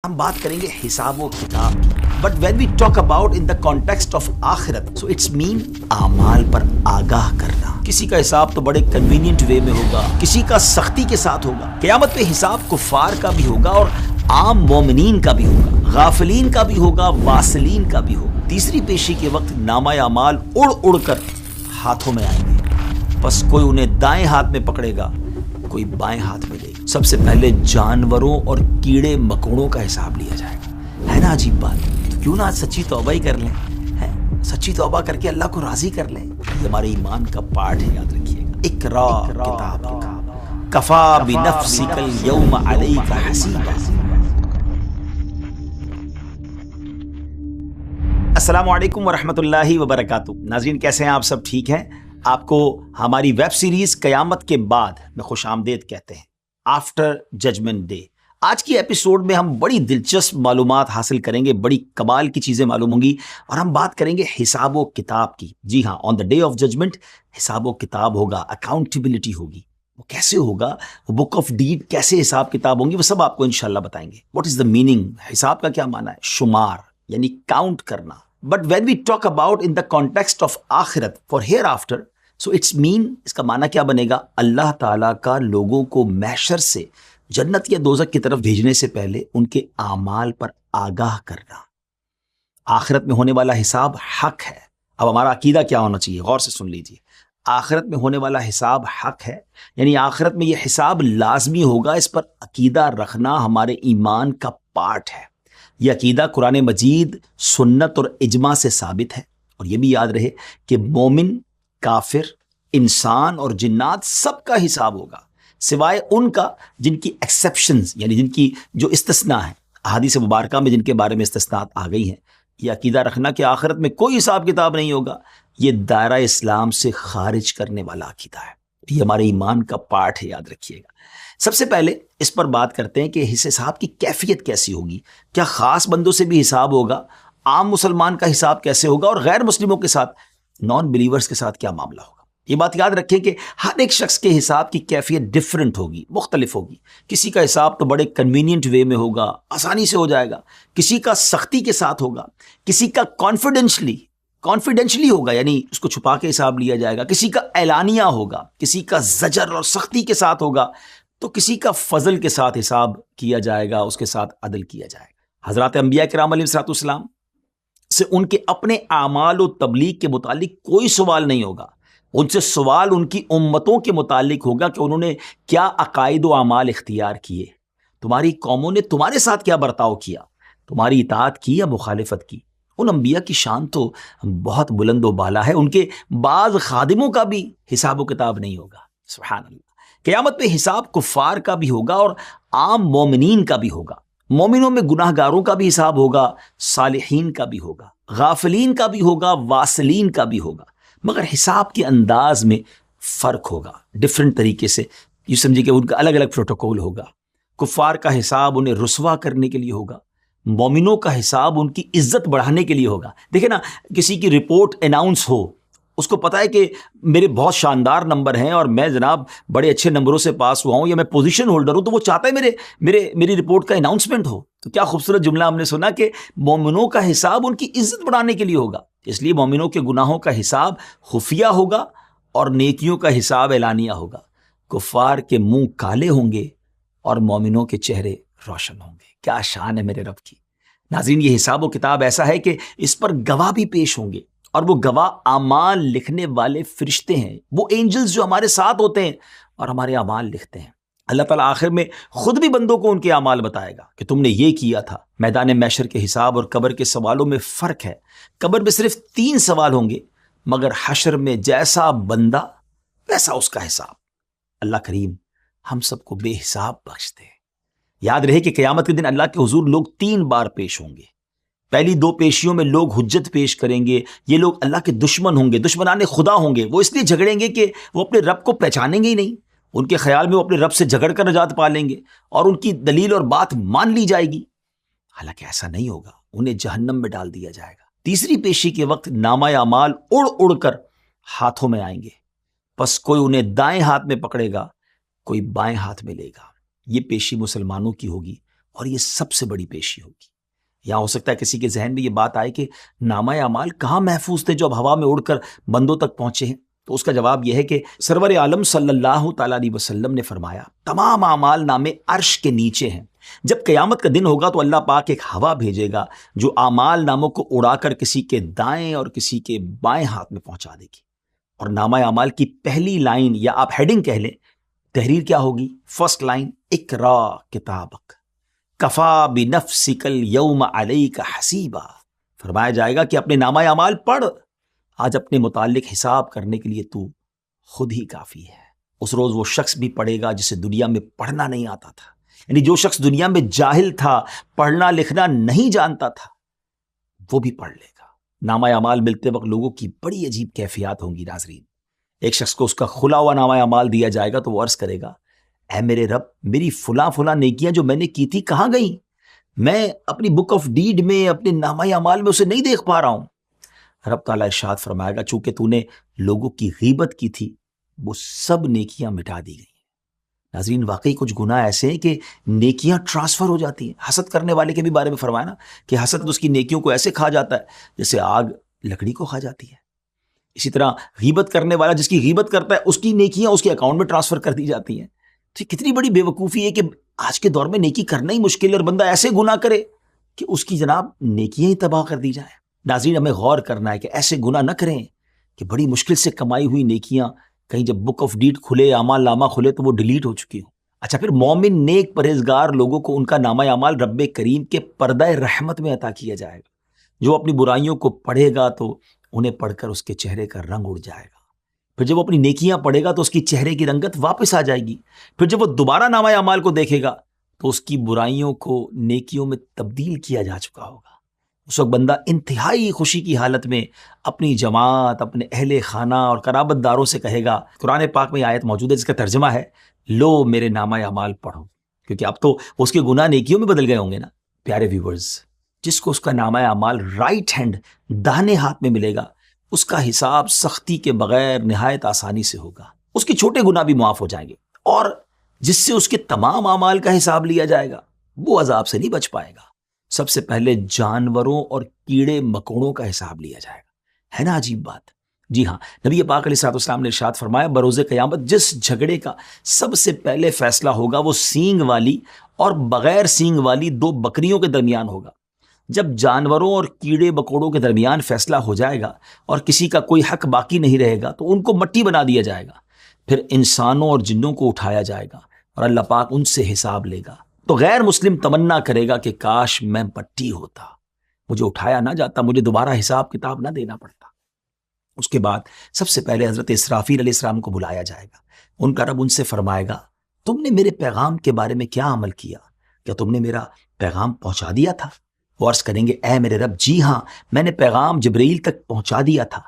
ہم بات کریں گے حساب و کتاب کی. But when we talk about in the context of آخرت، سو اٹس مین اعمال پر آگاہ کرنا. کسی کا حساب تو بڑے کنوینئنٹ وے میں ہوگا، کسی کا سختی کے ساتھ ہوگا. قیامت پہ حساب کفار کا بھی ہوگا اور عام مومنین کا بھی ہوگا، غافلین کا بھی ہوگا، واصلین کا بھی ہوگا. تیسری پیشی کے وقت نامہ اعمال اڑ اڑ کر ہاتھوں میں آئیں گے، بس کوئی انہیں دائیں ہاتھ میں پکڑے گا، کوئی بائیں ہاتھ میں لے گا. سب سے پہلے جانوروں اور کیڑے مکوڑوں کا حساب لیا جائے گا. ہے نا عجیب بات؟ تو کیوں نہ آج سچی توبہ ہی کر لیں، سچی توبہ کر کے اللہ کو راضی کر لیں. یہ ہمارے ایمان کا پارٹ ہے، یاد رکھیے گا. اقرا کتابک کفا بنفسک اليوم علیک حسیبا. السلام علیکم ورحمۃ اللہ وبرکاتہ. ناظرین کیسے ہیں آپ؟ سب ٹھیک ہیں؟ آپ کو ہماری ویب سیریز قیامت کے بعد میں خوش آمدید کہتے ہیں، آفٹر ججمنٹ ڈے. آج کی ایپیسوڈ میں ہم بڑی دلچسپ معلومات حاصل کریں گے، بڑی کمال کی چیزیں معلوم ہوں گی، اور ہم بات کریں گے حساب و کتاب کی. جی ہاں، آن دا ڈے آف ججمنٹ حساب و کتاب ہوگا، اکاؤنٹیبلٹی ہوگی. وہ کیسے ہوگا؟ وہ بک آف ڈیڈ کیسے حساب کتاب ہوں گی، وہ سب آپ کو انشاءاللہ بتائیں گے. What is the meaning? حساب کا کیا معنی ہے؟ شمار یعنی کاؤنٹ کرنا. But when we talk about in the context of آخرت for hereafter, so it's mean, اس کا معنی کیا بنے گا؟ اللہ تعالیٰ کا لوگوں کو محشر سے جنت یا دوزخ کی طرف بھیجنے سے پہلے ان کے اعمال پر آگاہ کرنا. آخرت میں ہونے والا حساب حق ہے. اب ہمارا عقیدہ کیا ہونا چاہیے؟ غور سے سن لیجیے. آخرت میں ہونے والا حساب حق ہے، یعنی آخرت میں یہ حساب لازمی ہوگا. اس پر عقیدہ رکھنا ہمارے ایمان کا پارٹ ہے. یہ عقیدہ قرآن مجید، سنت اور اجماع سے ثابت ہے. اور یہ بھی یاد رہے کہ مومن، کافر، انسان اور جنات سب کا حساب ہوگا، سوائے ان کا جن کی ایکسیپشنز، یعنی جن کی جو استثناء ہیں. احادیث مبارکہ میں جن کے بارے میں استثناءات آ گئی ہیں. یہ عقیدہ رکھنا کہ آخرت میں کوئی حساب کتاب نہیں ہوگا، یہ دائرہ اسلام سے خارج کرنے والا عقیدہ ہے. یہ ہمارے ایمان کا پارٹ ہے، یاد رکھیے گا. سب سے پہلے اس پر بات کرتے ہیں کہ اس حساب کی کیفیت کیسی ہوگی. کیا خاص بندوں سے بھی حساب ہوگا؟ عام مسلمان کا حساب کیسے ہوگا؟ اور غیر مسلموں کے ساتھ، نان بلیورز کے ساتھ کیا معاملہ ہوگا؟ یہ بات یاد رکھیں کہ ہر ایک شخص کے حساب کی کیفیت ڈیفرنٹ ہوگی، مختلف ہوگی. کسی کا حساب تو بڑے کنوینئنٹ وے میں ہوگا، آسانی سے ہو جائے گا. کسی کا سختی کے ساتھ ہوگا. کسی کا کانفیڈینشلی ہوگا، یعنی اس کو چھپا کے حساب لیا جائے گا. کسی کا اعلانیہ ہوگا. کسی کا زجر اور سختی کے ساتھ ہوگا. تو کسی کا فضل کے ساتھ حساب کیا جائے گا، اس کے ساتھ عدل کیا جائے گا. حضرات انبیاء کرام علیہ الصلوۃ والسلام سے ان کے اپنے اعمال و تبلیغ کے متعلق کوئی سوال نہیں ہوگا. ان سے سوال ان کی امتوں کے متعلق ہوگا کہ انہوں نے کیا عقائد و اعمال اختیار کیے، تمہاری قوموں نے تمہارے ساتھ کیا برتاؤ کیا، تمہاری اطاعت کی یا مخالفت کی. ان انبیاء کی شان تو بہت بلند و بالا ہے. ان کے بعض خادموں کا بھی حساب و کتاب نہیں ہوگا. سبحان اللہ. قیامت پہ حساب کفار کا بھی ہوگا اور عام مومنین کا بھی ہوگا. مومنوں میں گناہ گاروں کا بھی حساب ہوگا، صالحین کا بھی ہوگا، غافلین کا بھی ہوگا، واصلین کا بھی ہوگا. مگر حساب کے انداز میں فرق ہوگا، ڈفرنٹ طریقے سے. یہ سمجھے کہ ان کا الگ الگ پروٹوکول ہوگا. کفار کا حساب انہیں رسوا کرنے کے لیے ہوگا، مومنوں کا حساب ان کی عزت بڑھانے کے لیے ہوگا. دیکھیں نا، کسی کی رپورٹ اناؤنس ہو، اس کو پتا ہے کہ میرے بہت شاندار نمبر ہیں اور میں جناب بڑے اچھے نمبروں سے پاس ہوا ہوں، یا میں پوزیشن ہولڈر ہوں، تو وہ چاہتا ہے میری رپورٹ کا اناؤنسمنٹ ہو. تو کیا خوبصورت جملہ ہم نے سنا کہ مومنوں کا حساب ان کی عزت بڑھانے کے لیے ہوگا. اس لیے مومنوں کے گناہوں کا حساب خفیہ ہوگا اور نیکیوں کا حساب اعلانیہ ہوگا. کفار کے منہ کالے ہوں گے اور مومنوں کے چہرے روشن ہوں گے. کیا شان ہے میرے رب کی. ناظرین، یہ حساب و کتاب ایسا ہے کہ اس پر گواہ بھی پیش ہوں گے، اور وہ گواہ اعمال لکھنے والے فرشتے ہیں، وہ اینجلز جو ہمارے ساتھ ہوتے ہیں اور ہمارے اعمال لکھتے ہیں. اللہ تعالیٰ آخر میں خود بھی بندوں کو ان کے اعمال بتائے گا کہ تم نے یہ کیا تھا. میدان محشر کے حساب اور قبر کے سوالوں میں فرق ہے. قبر میں صرف 3 سوال ہوں گے، مگر حشر میں جیسا بندہ ویسا اس کا حساب. اللہ کریم ہم سب کو بے حساب بخش دے. یاد رہے کہ قیامت کے دن اللہ کے حضور لوگ 3 بار پیش ہوں گے. پہلی 2 پیشیوں میں لوگ حجت پیش کریں گے. یہ لوگ اللہ کے دشمن ہوں گے، دشمنان خدا ہوں گے. وہ اس لیے جھگڑیں گے کہ وہ اپنے رب کو پہچانیں گے ہی نہیں. ان کے خیال میں وہ اپنے رب سے جھگڑ کر نجات پا لیں گے اور ان کی دلیل اور بات مان لی جائے گی. حالانکہ ایسا نہیں ہوگا، انہیں جہنم میں ڈال دیا جائے گا. تیسری پیشی کے وقت نامہ اعمال اڑ اڑ کر ہاتھوں میں آئیں گے، بس کوئی انہیں دائیں ہاتھ میں پکڑے گا، کوئی بائیں ہاتھ میں لے گا. یہ پیشی مسلمانوں کی ہوگی اور یہ سب سے بڑی پیشی ہوگی۔ یہاں ہو سکتا ہے کسی کے ذہن میں یہ بات آئے کہ نامہ اعمال کہاں محفوظ تھے جو اب ہوا میں اڑ کر بندوں تک پہنچے ہیں؟ تو اس کا جواب یہ ہے کہ سرور عالم صلی اللہ تعالیٰ علیہ وسلم نے فرمایا تمام اعمال نامے عرش کے نیچے ہیں۔ جب قیامت کا دن ہوگا تو اللہ پاک ایک ہوا بھیجے گا جو اعمال ناموں کو اڑا کر کسی کے دائیں اور کسی کے بائیں ہاتھ میں پہنچا دے گی، اور نامہ اعمال کی پہلی لائن یا آپ ہیڈنگ کہہ لیں، تحریر کیا ہوگی؟ فرسٹ لائن، اقرا کتابک کفا بنفسک الیوم علیک حسیبا۔ فرمایا جائے گا کہ اپنے نامہ اعمال پڑھ، آج اپنے متعلق حساب کرنے کے لیے تو خود ہی کافی ہے۔ اس روز وہ شخص بھی پڑھے گا جسے دنیا میں پڑھنا نہیں آتا تھا، یعنی جو شخص دنیا میں جاہل تھا، پڑھنا لکھنا نہیں جانتا تھا، وہ بھی پڑھ لے گا۔ نامہ اعمال ملتے وقت لوگوں کی بڑی عجیب کیفیات ہوں گی ناظرین۔ ایک شخص کو اس کا کھلا ہوا نامہ اعمال دیا جائے گا تو وہ عرض کرے گا، اے میرے رب، میری فلاں نیکیاں جو میں نے کی تھی کہاں گئیں؟ میں اپنی بک آف ڈیڈ میں، اپنے نامہ اعمال میں اسے نہیں دیکھ پا رہا ہوں۔ رب تعالیٰ ارشاد فرمائے گا چونکہ تو نے لوگوں کی غیبت کی تھی، وہ سب نیکیاں مٹا دی گئی۔ ناظرین، واقعی کچھ گناہ ایسے ہیں کہ نیکیاں ٹرانسفر ہو جاتی ہیں۔ حسد کرنے والے کے بھی بارے میں فرمایا نا کہ حسد اس کی نیکیوں کو ایسے کھا جاتا ہے جیسے آگ لکڑی کو کھا جاتی ہے۔ اسی طرح غیبت کرنے والا جس کی غیبت کرتا ہے اس کی نیکیاں اس کے اکاؤنٹ میں ٹرانسفر کر دی جاتی ہیں۔ تو کتنی بڑی بے وقوفی ہے کہ آج کے دور میں نیکی کرنا ہی مشکل ہے اور بندہ ایسے گناہ کرے کہ اس کی جناب نیکیاں ہی تباہ کر دی جائیں۔ ناظرین، ہمیں غور کرنا ہے کہ ایسے گناہ نہ کریں کہ بڑی مشکل سے کمائی ہوئی نیکیاں کہیں جب بک آف ڈیڈ کھلے، اعمال نامہ کھلے تو وہ ڈیلیٹ ہو چکی ہوں۔ اچھا، پھر مومن نیک پرہیزگار لوگوں کو ان کا نامہ اعمال رب کریم کے پردہ رحمت میں عطا کیا جائے گا۔ جو اپنی برائیوں کو پڑھے گا تو انہیں پڑھ کر اس کے چہرے کا رنگ اڑ جائے گا، پھر جب وہ اپنی نیکیاں پڑھے گا تو اس کی چہرے کی رنگت واپس آ جائے گی، پھر جب وہ دوبارہ نامہ اعمال کو دیکھے گا تو اس کی برائیوں کو نیکیوں میں تبدیل کیا جا چکا ہوگا۔ اس وقت بندہ انتہائی خوشی کی حالت میں اپنی جماعت، اپنے اہل خانہ اور قرابت داروں سے کہے گا، قرآن پاک میں آیت موجود ہے جس کا ترجمہ ہے، لو میرے نامہ اعمال پڑھو، کیونکہ اب تو اس کے گناہ نیکیوں میں بدل گئے ہوں گے نا۔ پیارے ویورز، جس کو اس کا نامہ اعمال رائٹ ہینڈ، داہنے ہاتھ میں ملے گا، اس کا حساب سختی کے بغیر نہایت آسانی سے ہوگا۔ اس کے چھوٹے گناہ بھی معاف ہو جائیں گے، اور جس سے اس کے تمام اعمال کا حساب لیا جائے گا وہ عذاب سے نہیں بچ پائے گا۔ سب سے پہلے جانوروں اور کیڑے مکوڑوں کا حساب لیا جائے گا۔ ہے نا عجیب بات؟ جی ہاں، نبی پاک علیہ الصلوۃ والسلام نے ارشاد فرمایا، بروز قیامت جس جھگڑے کا سب سے پہلے فیصلہ ہوگا وہ سینگ والی اور بغیر سینگ والی دو بکریوں کے درمیان ہوگا۔ جب جانوروں اور کیڑے مکوڑوں کے درمیان فیصلہ ہو جائے گا اور کسی کا کوئی حق باقی نہیں رہے گا تو ان کو مٹی بنا دیا جائے گا، پھر انسانوں اور جنوں کو اٹھایا جائے گا اور اللہ پاک ان سے حساب لے گا۔ تو غیر مسلم تمنا کرے گا کہ کاش میں مٹی ہوتا، مجھے اٹھایا نہ جاتا، مجھے دوبارہ حساب کتاب نہ دینا پڑتا۔ اس کے بعد سب سے پہلے حضرت اسرافیل علیہ السلام کو بلایا جائے گا۔ ان کا رب ان سے فرمائے گا، تم نے میرے پیغام کے بارے میں کیا عمل کیا؟ کیا تم نے میرا پیغام پہنچا دیا تھا؟ وہ عرض کریں گے، اے میرے رب، جی ہاں، میں نے پیغام جبرائیل تک پہنچا دیا تھا۔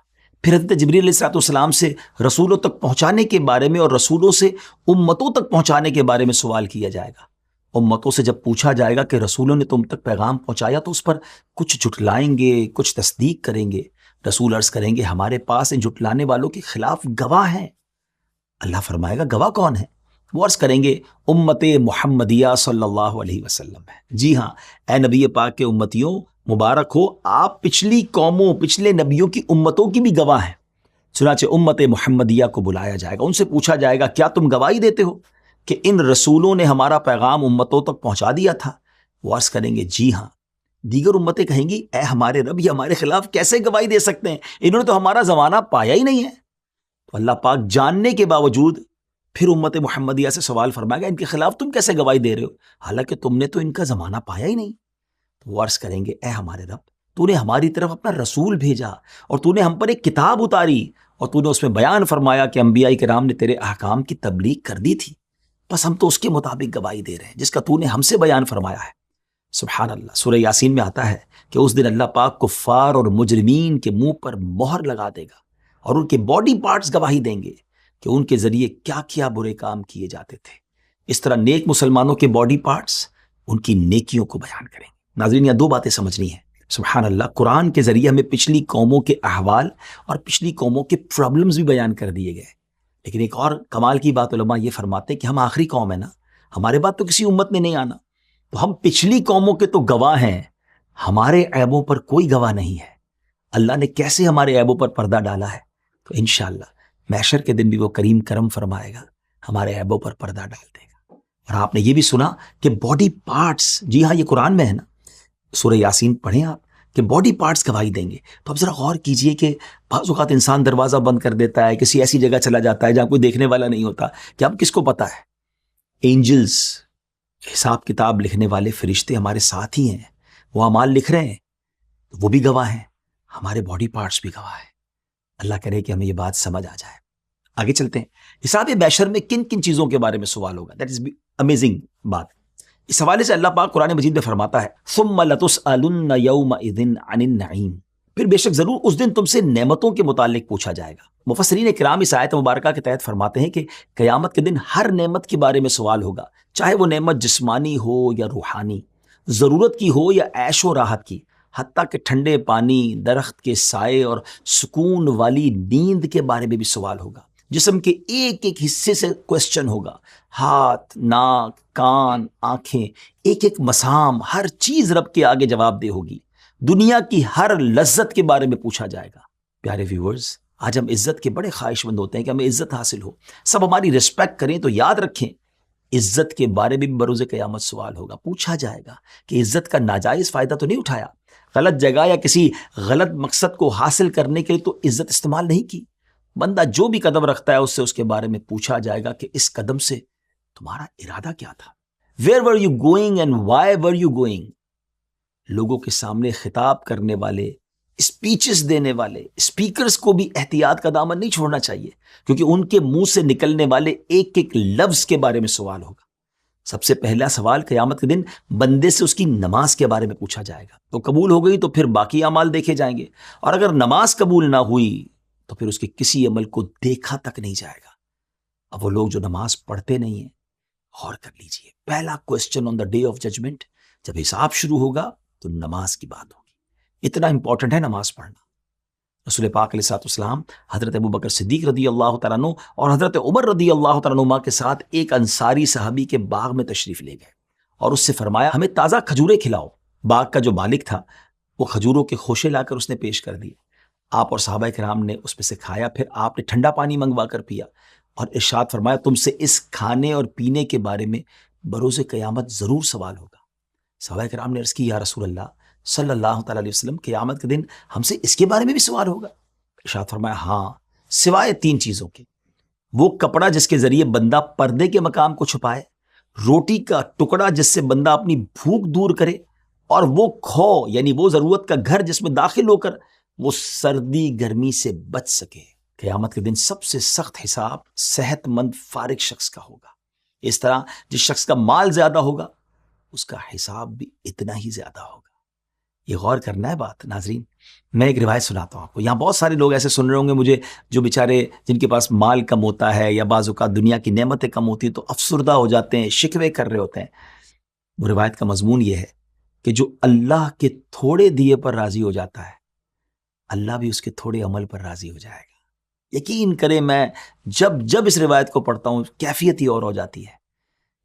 پھر حضرت جبرائیل علیہ السلام سے رسولوں تک پہنچانے کے بارے میں اور رسولوں سے امتوں تک پہنچانے کے بارے میں سوال کیا جائے گا۔ امتوں سے جب پوچھا جائے گا کہ رسولوں نے تم تک پیغام پہنچایا تو اس پر کچھ جھٹلائیں گے، کچھ تصدیق کریں گے۔ رسول عرض کریں گے، ہمارے پاس ان جھٹلانے والوں کے خلاف گواہ ہیں۔ اللہ فرمائے گا، گواہ کون ہے؟ وہ عرض کریں گے، امت محمدیہ صلی اللہ علیہ وسلم ہے۔ جی ہاں، اے نبی پاک کے امتیوں، مبارک ہو، آپ پچھلی قوموں، پچھلے نبیوں کی امتوں کی بھی گواہ ہیں۔ چنانچہ امت محمدیہ کو بلایا جائے گا، ان سے پوچھا جائے گا، کیا تم گواہی دیتے ہو کہ ان رسولوں نے ہمارا پیغام امتوں تک پہنچا دیا تھا؟ وہ عرض کریں گے، جی ہاں۔ دیگر امتیں کہیں گی، اے ہمارے رب، یہ ہمارے خلاف کیسے گواہی دے سکتے ہیں؟ انہوں نے تو ہمارا زمانہ پایا ہی نہیں ہے۔ تو اللہ پاک جاننے کے باوجود پھر امت محمدیہ سے سوال فرمائے گا، ان کے خلاف تم کیسے گواہی دے رہے ہو حالانکہ تم نے تو ان کا زمانہ پایا ہی نہیں؟ تو وہ عرض کریں گے، اے ہمارے رب، تو نے ہماری طرف اپنا رسول بھیجا اور تو نے ہم پر ایک کتاب اتاری اور تو نے اس میں بیان فرمایا کہ انبیاء کرام نے تیرے احکام کی تبلیغ کر دی تھی، بس ہم تو اس کے مطابق گواہی دے رہے ہیں جس کا تو نے ہم سے بیان فرمایا ہے۔ سبحان اللہ، سورہ یاسین میں آتا ہے کہ اس دن اللہ پاک کفار اور مجرمین کے منہ پر مہر لگا دے گا اور ان کے باڈی پارٹس گواہی دیں گے کہ ان کے ذریعے کیا کیا برے کام کیے جاتے تھے۔ اس طرح نیک مسلمانوں کے باڈی پارٹس ان کی نیکیوں کو بیان کریں گے۔ ناظرین، یہ دو باتیں سمجھنی ہیں۔ سبحان اللہ، قرآن کے ذریعے ہمیں پچھلی قوموں کے احوال اور پچھلی قوموں کے پرابلمز بھی بیان کر دیے گئے، لیکن ایک اور کمال کی بات علماء یہ فرماتے ہیں کہ ہم آخری قوم ہے نا، ہمارے بعد تو کسی امت نے نہیں آنا، تو ہم پچھلی قوموں کے تو گواہ ہیں، ہمارے عیبوں پر کوئی گواہ نہیں ہے۔ اللہ نے کیسے ہمارے عیبوں پر پردہ ڈالا ہے، تو انشاءاللہ محشر کے دن بھی وہ کریم کرم فرمائے گا، ہمارے عیبوں پر پردہ ڈال دے گا۔ اور آپ نے یہ بھی سنا کہ باڈی پارٹس، جی ہاں یہ قرآن میں ہے نا، سورہ یاسین پڑھیں آپ، کہ باڈی پارٹس گواہی دیں گے۔ تو اب ذرا غور کیجئے کہ بعض اوقات انسان دروازہ بند کر دیتا ہے، کسی ایسی جگہ چلا جاتا ہے جہاں کوئی دیکھنے والا نہیں ہوتا، کہ اب کس کو پتا ہے؟ اینجلز، حساب کتاب لکھنے والے فرشتے ہمارے ساتھ ہی ہیں، وہ اعمال لکھ رہے ہیں، وہ بھی گواہ ہیں، ہمارے باڈی پارٹس بھی گواہ ہیں۔ اللہ کرے کہ ہمیں یہ بات سمجھ آ جائے۔ آگے چلتے ہیں، حساب محشر میں کن کن چیزوں کے بارے میں سوال ہوگا؟ دیٹ از امیزنگ بات۔ اس حوالے سے اللہ پاک قرآن مجید میں فرماتا ہے ثم لتسألن یومئذ عن النعیم، پھر بے شک ضرور اس دن تم سے نعمتوں کے متعلق پوچھا جائے گا۔ مفسرین کرام اس آیت مبارکہ کے تحت فرماتے ہیں کہ قیامت کے دن ہر نعمت کے بارے میں سوال ہوگا، چاہے وہ نعمت جسمانی ہو یا روحانی، ضرورت کی ہو یا عیش و راحت کی، حتیٰ کہ ٹھنڈے پانی، درخت کے سائے اور سکون والی نیند کے بارے میں بھی سوال ہوگا۔ جسم کے ایک ایک حصے سے کوسچن ہوگا، ہاتھ، ناک، کان، آنکھیں، ایک ایک مسام، ہر چیز رب کے آگے جواب دہ ہوگی۔ دنیا کی ہر لذت کے بارے میں پوچھا جائے گا۔ پیارے ویورز، آج ہم عزت کے بڑے خواہش مند ہوتے ہیں کہ ہمیں عزت حاصل ہو، سب ہماری رسپیکٹ کریں، تو یاد رکھیں عزت کے بارے میں بھی بروز قیامت سوال ہوگا، پوچھا جائے گا کہ عزت کا ناجائز فائدہ تو نہیں اٹھایا، غلط جگہ یا کسی غلط مقصد کو حاصل کرنے کے لیے تو عزت استعمال نہیں کی۔ بندہ جو بھی قدم رکھتا ہے اس سے اس کے بارے میں پوچھا جائے گا کہ اس قدم سے تمہارا ارادہ کیا تھا؟ Where were you going and why were you going؟ لوگوں کے سامنے خطاب کرنے والے، اسپیچز دینے والے اسپیکرز کو بھی احتیاط کا دامن نہیں چھوڑنا چاہیے، کیونکہ ان کے منہ سے نکلنے والے ایک ایک لفظ کے بارے میں سوال ہوگا۔ سب سے پہلا سوال قیامت کے دن بندے سے اس کی نماز کے بارے میں پوچھا جائے گا، تو قبول ہو گئی تو پھر باقی اعمال دیکھے جائیں گے، اور اگر نماز قبول نہ ہوئی تو پھر اس کے کسی عمل کو دیکھا تک نہیں جائے گا۔ اب وہ لوگ جو نماز پڑھتے نہیں ہیں، غور کر لیجئے، پہلا question on the day of judgment, جب حساب شروع ہوگا تو نماز کی بات ہوگی۔ اتنا امپورٹنٹ ہے نماز پڑھنا۔ رسول پاک علیہ الصلوۃ والسلام حضرت ابوبکر صدیق رضی اللہ تعالیٰ عنہ اور حضرت عمر رضی اللہ تعالیٰ عنہ کے ساتھ ایک انصاری صحابی کے باغ میں تشریف لے گئے اور اس سے فرمایا ہمیں تازہ کھجوریں کھلاؤ۔ باغ کا جو مالک تھا وہ کھجوروں کے خوشے لا کر اس نے پیش کر دیے۔ آپ اور صحابہ کرام نے اس میں سے کھایا، پھر آپ نے ٹھنڈا پانی منگوا کر پیا اور ارشاد فرمایا تم سے اس کھانے اور پینے کے بارے میں بروز قیامت ضرور سوال ہوگا۔ صحابہ کرام نے عرض کی یا رسول اللہ صلی اللہ تعالیٰ علیہ وسلم، قیامت کے دن ہم سے اس کے بارے میں بھی سوال ہوگا؟ ارشاد فرمایا ہاں، سوائے 3 چیزوں کے، وہ کپڑا جس کے ذریعے بندہ پردے کے مقام کو چھپائے، روٹی کا ٹکڑا جس سے بندہ اپنی بھوک دور کرے، اور وہ کھو یعنی وہ ضرورت کا گھر جس میں داخل ہو کر وہ سردی گرمی سے بچ سکے۔ قیامت کے دن سب سے سخت حساب صحت مند فارغ شخص کا ہوگا۔ اس طرح جس شخص کا مال زیادہ ہوگا اس کا حساب بھی اتنا ہی زیادہ ہوگا۔ یہ غور کرنا ہے بات۔ ناظرین، میں ایک روایت سناتا ہوں آپ کو۔ یہاں بہت سارے لوگ ایسے سن رہے ہوں گے مجھے، جو بیچارے جن کے پاس مال کم ہوتا ہے یا بعض اوقات دنیا کی نعمتیں کم ہوتی ہیں تو افسردہ ہو جاتے ہیں، شکوے کر رہے ہوتے ہیں۔ وہ روایت کا مضمون یہ ہے کہ جو اللہ کے تھوڑے دیے پر راضی ہو جاتا ہے، اللہ بھی اس کے تھوڑے عمل پر راضی ہو جائے گا۔ یقین کریں، میں جب اس روایت کو پڑھتا ہوں کیفیت ہی اور ہو جاتی ہے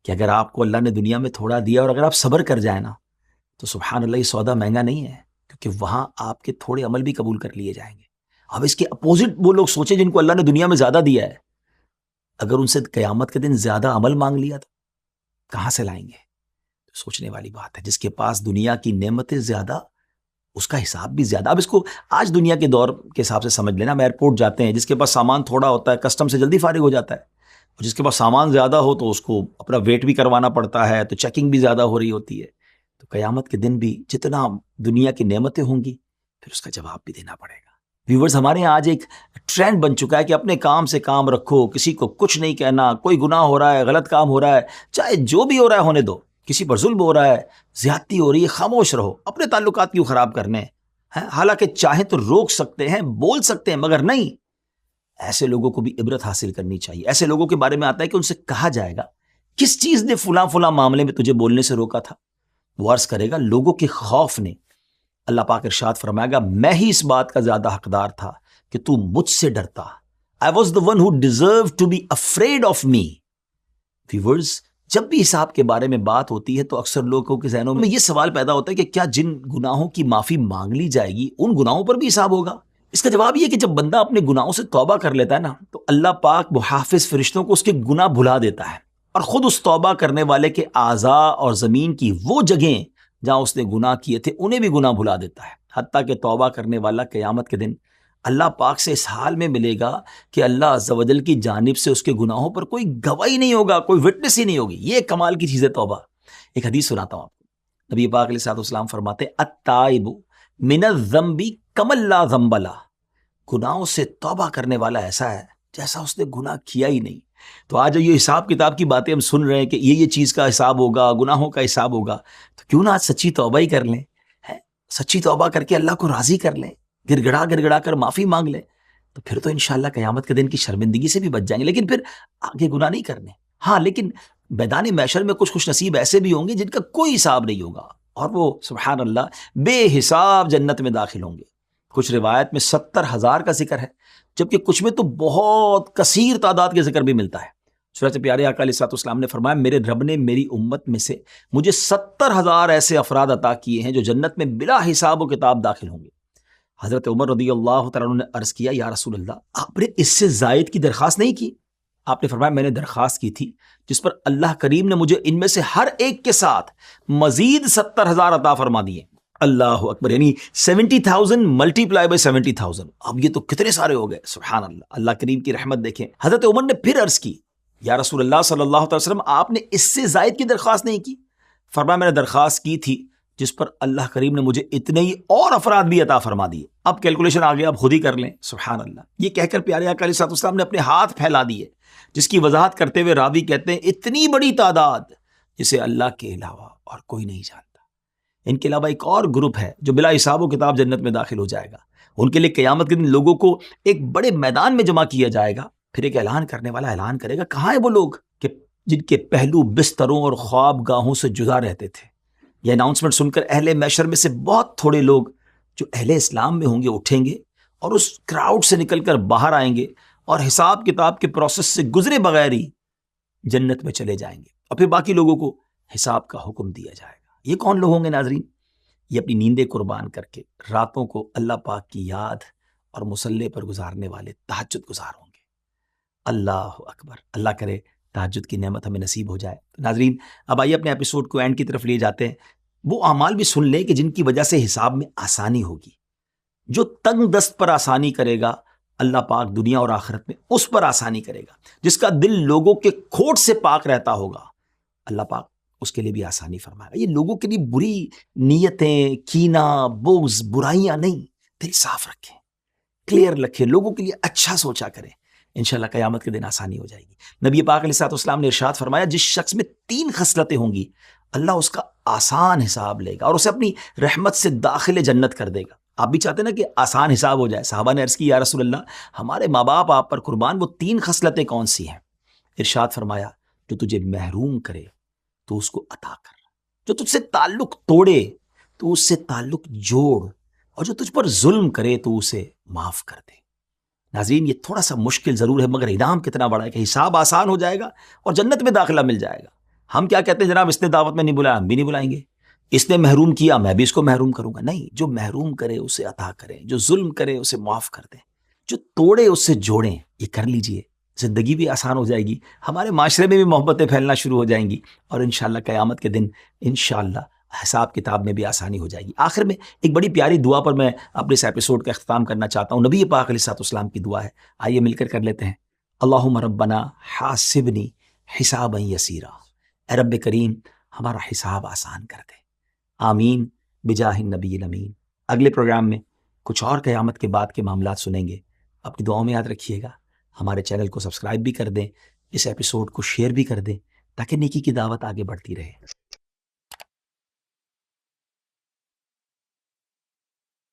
کہ اگر آپ کو اللہ نے دنیا میں تھوڑا دیا اور اگر آپ صبر کر جائیں نا تو سبحان اللہ یہ سودا مہنگا نہیں ہے، کیونکہ وہاں آپ کے تھوڑے عمل بھی قبول کر لیے جائیں گے۔ اب اس کے اپوزٹ وہ لوگ سوچیں جن کو اللہ نے دنیا میں زیادہ دیا ہے، اگر ان سے قیامت کے دن زیادہ عمل مانگ لیا تو کہاں سے لائیں گے؟ سوچنے والی بات ہے۔ جس کے پاس دنیا کی نعمتیں زیادہ، اس کا حساب بھی زیادہ۔ اب اس کو آج دنیا کے دور کے حساب سے سمجھ لینا۔ ہم ایئرپورٹ جاتے ہیں، جس کے پاس سامان تھوڑا ہوتا ہے کسٹم سے جلدی فارغ ہو جاتا ہے، اور جس کے پاس سامان زیادہ ہو تو اس کو اپنا ویٹ بھی کروانا پڑتا ہے، تو چیکنگ بھی زیادہ ہو رہی ہوتی ہے۔ تو قیامت کے دن بھی جتنا دنیا کی نعمتیں ہوں گی پھر اس کا جواب بھی دینا پڑے گا۔ ویورز، ہمارے یہاں آج ایک ٹرینڈ بن چکا ہے کہ اپنے کام سے کام رکھو، کسی کو کچھ نہیں کہنا، کوئی گناہ ہو رہا ہے، غلط کام ہو رہا ہے، چاہے جو بھی ہو رہا ہے ہونے دو، کسی پر ظلم ہو رہا ہے، زیادتی ہو رہی ہے، خاموش رہو، اپنے تعلقات کیوں خراب کرنے ہیں؟ حالانکہ چاہیں تو روک سکتے ہیں، بول سکتے ہیں، مگر نہیں۔ ایسے لوگوں کو بھی عبرت حاصل کرنی چاہیے۔ ایسے لوگوں کے بارے میں آتا ہے کہ ان سے کہا جائے گا کس چیز نے فلاں معاملے میں تجھے بولنے سے روکا تھا؟ وہ عرض کرے گا لوگوں کے خوف نے۔ اللہ پاک ارشاد فرمائے گا میں ہی اس بات کا زیادہ حقدار تھا کہ تو مجھ سے ڈرتا۔ I was the one who deserved to be afraid of me۔ Viewers، جب بھی حساب کے بارے میں بات ہوتی ہے تو اکثر لوگوں کے ذہنوں میں یہ سوال پیدا ہوتا ہے کہ کیا جن گناہوں کی معافی مانگ لی جائے گی ان گناہوں پر بھی حساب ہوگا؟ اس کا جواب یہ کہ جب بندہ اپنے گناہوں سے توبہ کر لیتا ہے نا تو اللہ پاک محافظ فرشتوں کو اس کے گناہ بھلا دیتا ہے، اور خود اس توبہ کرنے والے کے اعضاء اور زمین کی وہ جگہیں جہاں اس نے گناہ کیے تھے انہیں بھی گناہ بھلا دیتا ہے، حتیٰ کہ توبہ کرنے والا قیامت کے دن اللہ پاک سے اس حال میں ملے گا کہ اللہ عز و جل کی جانب سے اس کے گناہوں پر کوئی گواہی نہیں ہوگا، کوئی وٹنس ہی نہیں ہوگی۔ یہ کمال کی چیز ہے توبہ۔ ایک حدیث سناتا ہوں آپ کو، نبی پاک علیہ الصلوۃ والسلام فرماتے ہیں التائب من الذنب کمن لا ذنب لہ، گناہوں سے توبہ کرنے والا ایسا ہے جیسا اس نے گناہ کیا ہی نہیں۔ تو آج یہ حساب کتاب کی باتیں ہم سن رہے ہیں کہ یہ چیز کا حساب ہوگا، گناہوں کا حساب ہوگا، تو کیوں نہ آج سچی توبہ ہی کر لیں، سچی توبہ کر کے اللہ کو راضی کر لیں، گڑ گڑا کر معافی مانگ لیں، تو پھر تو انشاءاللہ قیامت کے دن کی شرمندگی سے بھی بچ جائیں گے۔ لیکن پھر آگے گناہ نہیں کرنے، ہاں لیکن میدان محشر میں کچھ خوش نصیب ایسے بھی ہوں گے جن کا کوئی حساب نہیں ہوگا، اور وہ سبحان اللہ بے حساب جنت میں داخل ہوں گے۔ کچھ روایت میں 70,000 کا ذکر ہے، جبکہ کچھ میں تو بہت کثیر تعداد کے ذکر بھی ملتا ہے۔ چنانچہ پیارے آقا علیہ الصلوۃ والسلام نے فرمایا میرے رب نے میری امت میں سے مجھے 70,000 ایسے افراد عطا کیے ہیں جو جنت میں بلا حساب و کتاب داخل ہوں گے۔ حضرت عمر رضی اللہ تعالیٰ عنہ نے عرض کیا یا رسول اللہ آپ نے اس سے زائد کی درخواست نہیں کی؟ آپ نے فرمایا میں نے درخواست کی تھی جس پر اللہ کریم نے مجھے ان میں سے ہر ایک کے ساتھ مزید 70,000 عطا فرما دیے۔ اللہ اکبر، یعنی 70,000 ملٹیپلائی بائی 70,000، اب یہ تو کتنے سارے ہو گئے، سبحان اللہ۔ اللہ کریم کی رحمت دیکھیں، حضرت عمر نے پھر عرض کی یا رسول اللہ صلی اللہ علیہ وسلم آپ نے اس سے زائد کی درخواست نہیں کی؟ فرمایا میں نے درخواست کی تھی جس پر اللہ کریم نے مجھے اتنے ہی اور افراد بھی عطا فرما دیے۔ اب کیلکولیشن آگے آپ خود ہی کر لیں، سبحان اللہ۔ یہ کہہ کر پیارے آقا علیہ الصلوۃ والسلام نے اپنے ہاتھ پھیلا دیے، جس کی وضاحت کرتے ہوئے راوی کہتے ہیں اتنی بڑی تعداد جسے اللہ کے علاوہ اور کوئی نہیں جانتا۔ ان کے علاوہ ایک اور گروپ ہے جو بلا حساب و کتاب جنت میں داخل ہو جائے گا۔ ان کے لیے قیامت کے دن لوگوں کو ایک بڑے میدان میں جمع کیا جائے گا، پھر ایک اعلان کرنے والا اعلان کرے گا کہاں ہیں وہ لوگ کہ جن کے پہلو بستروں اور خواب گاہوں سے جدا رہتے تھے۔ یہ اناؤنسمنٹ سن کر اہل محشر میں سے بہت تھوڑے لوگ جو اہل اسلام میں ہوں گے اٹھیں گے اور اس کراؤڈ سے نکل کر باہر آئیں گے اور حساب کتاب کے پروسیس سے گزرے بغیر ہی جنت میں چلے جائیں گے، اور پھر باقی لوگوں کو حساب کا حکم دیا جائے گا۔ یہ کون لوگ ہوں گے ناظرین؟ یہ اپنی نیندیں قربان کر کے راتوں کو اللہ پاک کی یاد اور مصلی پر گزارنے والے تہجد گزار ہوں گے۔ اللہ اکبر، اللہ کرے تہجد کی نعمت ہمیں نصیب ہو جائے۔ ناظرین اب آئیے اپنے ایپیسوڈ کو اینڈ کی طرف لے جاتے ہیں۔ وہ اعمال بھی سن لیں کہ جن کی وجہ سے حساب میں آسانی ہوگی۔ جو تنگ دست پر آسانی کرے گا اللہ پاک دنیا اور آخرت میں اس پر آسانی کرے گا۔ جس کا دل لوگوں کے کھوٹ سے پاک رہتا ہوگا اللہ پاک اس کے لیے بھی آسانی فرمائے گا۔ یہ لوگوں کے لیے بری نیتیں، کینہ، بغض، برائیاں نہیں، دل صاف رکھیں، کلیئر رکھیں، لوگوں کے لیے اچھا سوچا کریں، انشاءاللہ قیامت کے دن آسانی ہو جائے گی۔ نبی پاک علیہ الصلوۃ والسلام نے ارشاد فرمایا جس شخص میں 3 خصلتیں ہوں گی اللہ اس کا آسان حساب لے گا اور اسے اپنی رحمت سے داخل جنت کر دے گا۔ آپ بھی چاہتے ہیں نا کہ آسان حساب ہو جائے؟ صحابہ نے عرض کی یا رسول اللہ ہمارے ماں باپ آپ پر قربان، وہ 3 خصلتیں کون سی ہیں؟ ارشاد فرمایا جو تجھے محروم کرے تو اس کو عطا کر، جو تجھ سے تعلق توڑے تو اس سے تعلق جوڑ، اور جو تجھ پر ظلم کرے تو اسے معاف کر دے۔ ناظرین یہ تھوڑا سا مشکل ضرور ہے مگر انعام کتنا بڑا ہے کہ حساب آسان ہو جائے گا اور جنت میں داخلہ مل جائے گا۔ ہم کیا کہتے ہیں جناب اس نے دعوت میں نہیں بلایا، ہم بھی نہیں بلائیں گے، اس نے محروم کیا میں بھی اس کو محروم کروں گا، نہیں، جو محروم کرے اسے عطا کریں، جو ظلم کرے اسے معاف کر دیں، جو توڑے اس سے جوڑیں۔ یہ کر لیجئے، زندگی بھی آسان ہو جائے گی، ہمارے معاشرے میں بھی محبتیں پھیلنا شروع ہو جائیں گی، اور انشاءاللہ قیامت کے دن انشاءاللہ حساب کتاب میں بھی آسانی ہو جائے گی۔ آخر میں ایک بڑی پیاری دعا پر میں اپنے اس ایپیسوڈ کا اختتام کرنا چاہتا ہوں۔ نبی پاک علیہ الصلوۃ والسلام کی دعا ہے، آئیے مل کر لیتے ہیں۔ اللہم ربنا حاسبنی حسابا یسیرا، اے رب کریم ہمارا حساب آسان کر دے، آمین بجاہ النبی الامین۔ اگلے پروگرام میں کچھ اور قیامت کے بعد کے معاملات سنیں گے۔ اپنی دعاؤں میں یاد رکھیے گا، ہمارے چینل کو سبسکرائب بھی کر دیں، اس ایپیسوڈ کو شیئر بھی کر دیں تاکہ نیکی کی دعوت آگے بڑھتی رہے۔